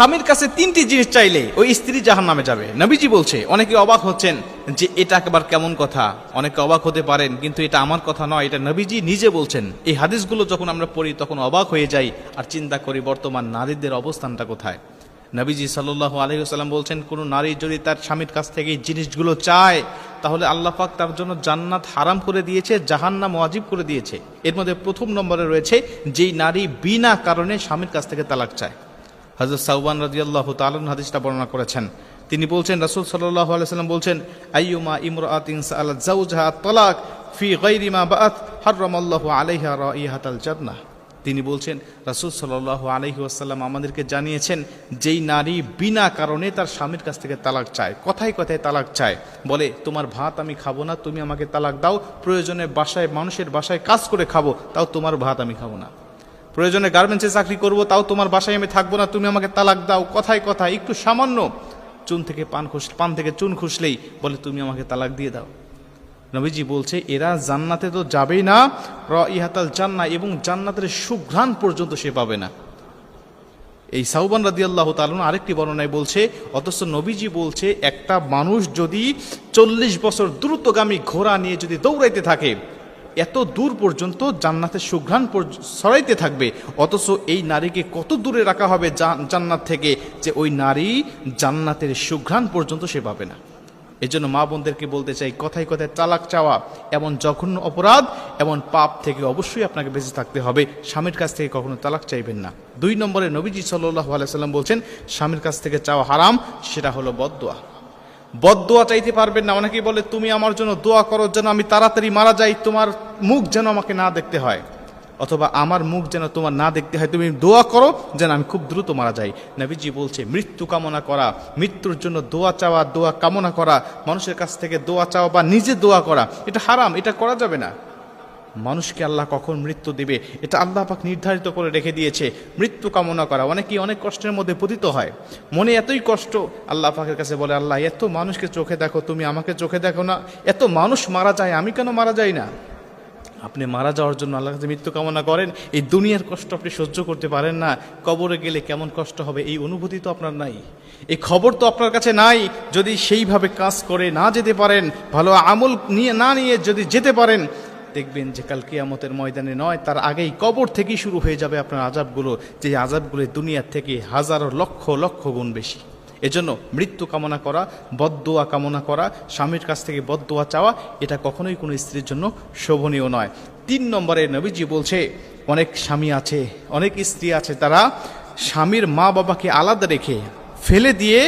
স্বামীর কাছে 3টি জিনিস চাইলে ওই স্ত্রী জাহান্নামে যাবে। নবীজি বলছে, অনেকে অবাক হচ্ছেন যে এটা একবার কেমন কথা, অনেকে অবাক হতে পারেন, কিন্তু এটা আমার কথা নয়, এটা নবীজি নিজে বলছেন। এই হাদিসগুলো যখন আমরা পড়ি তখন অবাক হয়ে যাই আর চিন্তা করি বর্তমান নারীদের অবস্থানটা কোথায়। নবীজি সাল্লাল্লাহু আলাইহি ওয়াসাল্লাম বলছেন, কোন নারী যদি তার স্বামীর কাছ থেকে এই জিনিসগুলো চায় তাহলে আল্লাহ পাক তার জন্য জান্নাত হারাম করে দিয়েছে, জাহান্নাম ওয়াজিব করে দিয়েছে। এর মধ্যে প্রথম নম্বরে রয়েছে যেই নারী বিনা কারণে স্বামীর কাছ থেকে তালাক চায়। হযরত সাওবান রাদিয়াল্লাহু তাআলা হাদিসটা বর্ণনা করেছেন। তিনি বলছেন, রাসূল সাল্লাল্লাহু আলাইহি ওয়াসাল্লাম বলছেন, আইয়ুমা ইমরাআতিন সাআলাত যাওজাহা তালাক ফি গায়রি মা বাআত হারামাল্লাহু আলাইহা রাইহাতাল জান্নাহ। তিনি বলছেন, রাসূল সাল্লাল্লাহু আলাইহি ওয়াসাল্লাম আমাদেরকে জানিয়েছেন, যেই নারী বিনা কারণে তার স্বামীর কাছ থেকে তালাক চায়, কথায় কথায় তালাক চায়, বলে তোমার ভাত আমি খাবো না, তুমি আমাকে তালাক দাও, প্রয়োজনে বাসায় মানুষের বাসায় কাজ করে খাবো, তাও তোমার ভাত আমি খাবো না, প্রয়োজনে গার্মেন্টসে চাকরি করব, তাও তোমার বাসায় আমি থাকবো না, তুমি আমাকে তালাক দাও, কথায় কথায় একটু সামান্য পান থেকে চুন খুশলেই বলে তুমি আমাকে তালাক দিয়ে দাও। নবীজি বলছে, এরা জান্নাতে তো যাবেই না, রাইহাতাল জান্নাহ, এবং জান্নাতের সুঘ্রাণ পর্যন্ত সে পাবে না। এই সাওবান রাদিয়াল্লাহু তাআলা আরেকটি বর্ণনায় বলছে, অথচ নবীজি বলছে একটা মানুষ যদি 40 বছর দ্রুতগামী ঘোড়া নিয়ে যদি দৌড়াইতে থাকে, এত দূর পর্যন্ত জান্নাতের সুঘ্রাণ ছড়াইতে থাকবে, অথচ এই নারীকে কত দূরে রাখা হবে জান্নাত থেকে যে ওই নারী জান্নাতের সুঘ্রাণ পর্যন্ত সে পাবে না। এজন্য মা বোনদেরকে বলতে চাই, কথায় কথায় তালাক চাওয়া এমন জঘন্য অপরাধ, এমন পাপ থেকে অবশ্যই আপনাকে বেঁচে থাকতে হবে। স্বামীর কাছ থেকে কখনো তালাক চাইবেন না। 2 নম্বরে নবীজি সাল্লাল্লাহু আলাইহি ওয়াসাল্লাম বলছেন, স্বামীর কাছ থেকে চাওয়া হারাম, সেটা হলো বদদোয়া। বদদোয়া চাইতে পারবেন না। অনেকেই বলে, তুমি আমার জন্য দোয়া করো যেন আমি তাড়াতাড়ি মারা যাই, তোমার মুখ যেন আমাকে না দেখতে হয়, অথবা আমার মুখ যেন তোমার না দেখতে হয়, তুমি দোয়া করো যেন আমি খুব দ্রুত মারা যাই। নবীজি বলছে, মৃত্যু কামনা করা, মৃত্যুর জন্য দোয়া চাওয়া, দোয়া কামনা করা, মানুষের কাছ থেকে দোয়া চাওয়া বা নিজে দোয়া করা, এটা হারাম, এটা করা যাবে না। মানুষকে আল্লাহ কখন মৃত্যু দিবে এটা আল্লাহ পাক নির্ধারিত করে রেখে দিয়েছে। মৃত্যু কামনা করা, অনেকেই অনেক কষ্টের মধ্যে পতিত হয়, মনে এতই কষ্ট, আল্লাহ পাকের কাছে বলে, আল্লাহ এত মানুষকে চোখে দেখো, তুমি আমাকে চোখে দেখো না, এত মানুষ মারা যায়, আমি কেন মারা যাই না? আপনি মারা যাওয়ার জন্য আল্লাহর কাছে মৃত্যু কামনা করেন, এই দুনিয়ার কষ্ট আপনি সহ্য করতে পারেন না, কবরে গেলে কেমন কষ্ট হবে এই অনুভূতি তো আপনার নাই, এই খবর তো আপনার কাছে নাই। যদি সেইভাবে কাজ করে না যেতে পারেন, ভালো আমল নিয়ে যদি যেতে পারেন, দেখবেন যে কাল কিয়ামতের ময়দানে নয়, তার আগেই কবর থেকেই শুরু হয়ে যাবে আপনার আযাবগুলো, যে আযাবগুলো দুনিয়ার থেকে হাজারো লক্ষ লক্ষ গুণ বেশি। এজন্য মৃত্যু কামনা করা, বদদোয়া কামনা করা, স্বামীর কাছ থেকে বদদোয়া চাওয়া, এটা কখনোই কোনো স্ত্রীর জন্য শোভনীয় নয়। 3 নম্বরে নবীজি বলছে, অনেক স্বামী আছে, অনেক স্ত্রী আছে, তারা স্বামীর মা বাবাকে আলাদা রেখে ফেলে দিয়ে